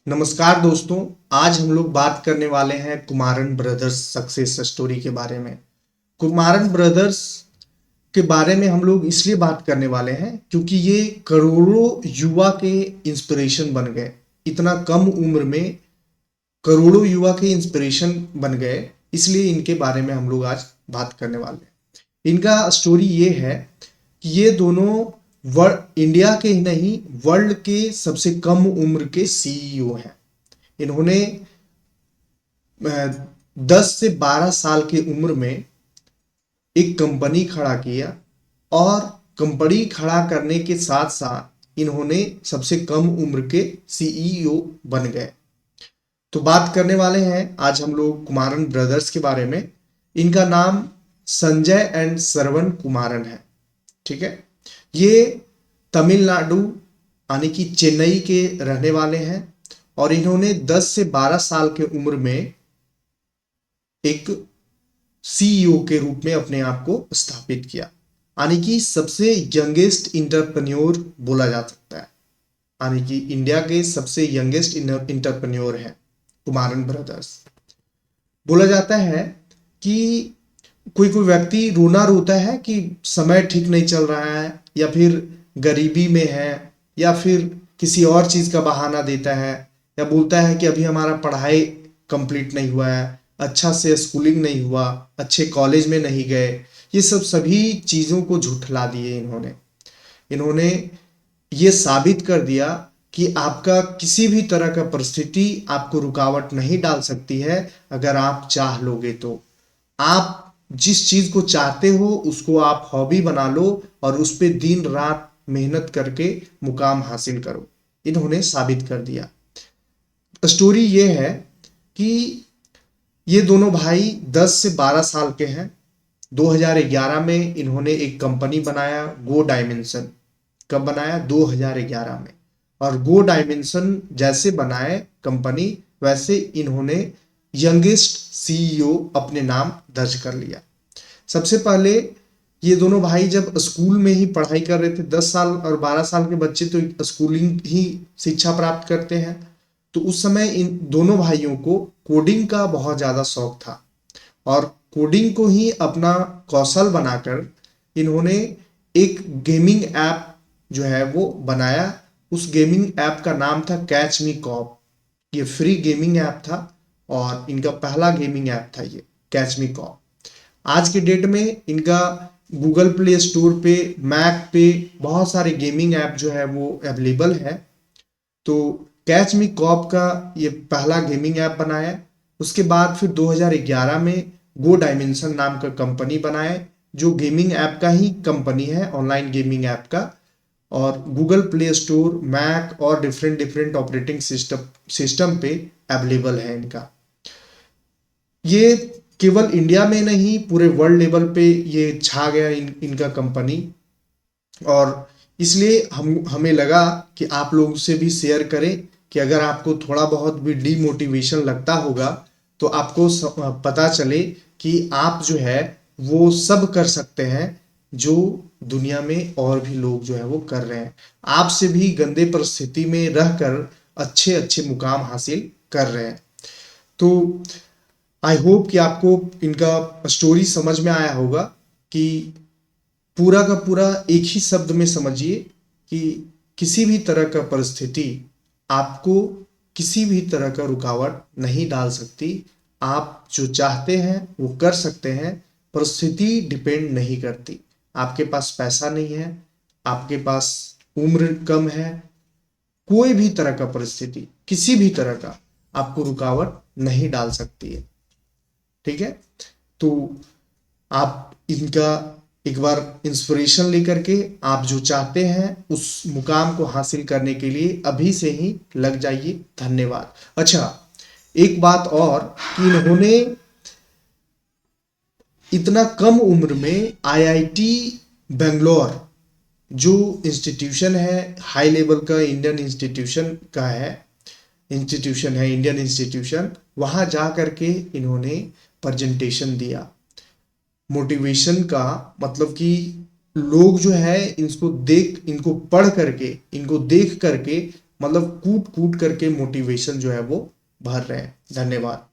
नमस्कार दोस्तों। आज हम लोग बात करने वाले हैं कुमारन ब्रदर्स सक्सेस स्टोरी के बारे में। कुमारन ब्रदर्स के बारे में हम लोग इसलिए बात करने वाले हैं क्योंकि ये करोड़ों युवा के इंस्पिरेशन बन गए। इतना कम उम्र में करोड़ों युवा के इंस्पिरेशन बन गए, इसलिए इनके बारे में हम लोग आज बात करने वाले हैं। इनका स्टोरी ये है कि ये दोनों इंडिया के ही नहीं, वर्ल्ड के सबसे कम उम्र के सीईओ हैं। इन्होंने 10 से 12 साल की उम्र में एक कंपनी खड़ा किया और कंपनी खड़ा करने के साथ साथ इन्होंने सबसे कम उम्र के सीईओ बन गए। तो बात करने वाले हैं आज हम लोग कुमारन ब्रदर्स के बारे में। इनका नाम संजय एंड श्रवण कुमारन है। ठीक है, ये तमिलनाडु यानी कि चेन्नई के रहने वाले हैं और इन्होंने 10 से 12 साल के उम्र में एक सीईओ के रूप में अपने आप को स्थापित किया, यानी कि सबसे यंगेस्ट इंटरप्रेन्योर बोला जा सकता है। यानी कि इंडिया के सबसे यंगेस्ट इंटरप्रेन्योर हैं कुमारन ब्रदर्स। बोला जाता है कि कोई कोई व्यक्ति रोना रोता है कि समय ठीक नहीं चल रहा है, या फिर गरीबी में है, या फिर किसी और चीज़ का बहाना देता है, या बोलता है कि अभी हमारा पढ़ाई कंप्लीट नहीं हुआ है, अच्छा से स्कूलिंग नहीं हुआ, अच्छे कॉलेज में नहीं गए। ये सब सभी चीज़ों को झुठला दिए इन्होंने ये साबित कर दिया कि आपका किसी भी तरह का परिस्थिति आपको रुकावट नहीं डाल सकती है। अगर आप चाह लोगे तो आप जिस चीज को चाहते हो उसको आप हॉबी बना लो और उस पे दिन रात मेहनत करके मुकाम हासिल करो। इन्होंने साबित कर दिया। स्टोरी ये है कि ये दोनों भाई 10 से 12 साल के हैं। 2011 में इन्होंने एक कंपनी बनाया, गो डायमेंशन। कब बनाया? 2011 में। और गो डायमेंशन जैसे बनाए कंपनी, वैसे इन्होंने यंगेस्ट सीईओ अपने नाम दर्ज कर लिया। सबसे पहले ये दोनों भाई जब स्कूल में ही पढ़ाई कर रहे थे, 10 साल और 12 साल के बच्चे तो स्कूलिंग ही शिक्षा प्राप्त करते हैं, तो उस समय इन दोनों भाइयों को कोडिंग का बहुत ज़्यादा शौक था और कोडिंग को ही अपना कौशल बनाकर इन्होंने एक गेमिंग ऐप जो है वो बनाया। उस गेमिंग ऐप का नाम था कैच मी कॉप। ये फ्री गेमिंग ऐप था और इनका पहला गेमिंग ऐप था ये कैच मी कॉप। आज के डेट में इनका गूगल प्ले स्टोर पे, मैक पे बहुत सारे गेमिंग ऐप जो है वो अवेलेबल है। तो कैच मी कॉप का ये पहला गेमिंग ऐप बनाया। उसके बाद फिर 2011 में गो डायमेंशन नाम का कंपनी बनाए, जो गेमिंग ऐप का ही कंपनी है, ऑनलाइन गेमिंग ऐप का। और गूगल प्ले स्टोर, मैक और डिफरेंट डिफरेंट ऑपरेटिंग सिस्टम पे अवेलेबल है इनका। ये केवल इंडिया में नहीं, पूरे वर्ल्ड लेवल पे ये छा गया इनका कंपनी। और इसलिए हमें लगा कि आप लोगों से भी शेयर करें कि अगर आपको थोड़ा बहुत भी डीमोटिवेशन लगता होगा तो आपको पता चले कि आप जो है वो सब कर सकते हैं जो दुनिया में और भी लोग जो है वो कर रहे हैं। आपसे भी गंदे परिस्थिति में रहकर अच्छे अच्छे मुकाम हासिल कर रहे हैं। तो आई होप कि आपको इनका स्टोरी समझ में आया होगा कि पूरा का पूरा एक ही शब्द में समझिए कि किसी भी तरह का परिस्थिति आपको किसी भी तरह का रुकावट नहीं डाल सकती। आप जो चाहते हैं वो कर सकते हैं। परिस्थिति डिपेंड नहीं करती। आपके पास पैसा नहीं है, आपके पास उम्र कम है, कोई भी तरह का परिस्थिति किसी भी तरह का आपको रुकावट नहीं डाल सकती है। ठीक है, तो आप इनका एक बार इंस्पिरेशन लेकर के आप जो चाहते हैं उस मुकाम को हासिल करने के लिए अभी से ही लग जाइए। धन्यवाद। अच्छा, एक बात और कि इन्होंने इतना कम उम्र में आईआईटी बेंगलोर जो इंस्टीट्यूशन है, हाई लेवल का इंडियन इंस्टीट्यूशन है इंडियन इंस्टीट्यूशन, वहां जा करके इन्होंने प्रेजेंटेशन दिया। मोटिवेशन का मतलब कि लोग जो है इनको पढ़ करके, इनको देख करके मतलब कूट कूट करके मोटिवेशन जो है वो भर रहे हैं। धन्यवाद।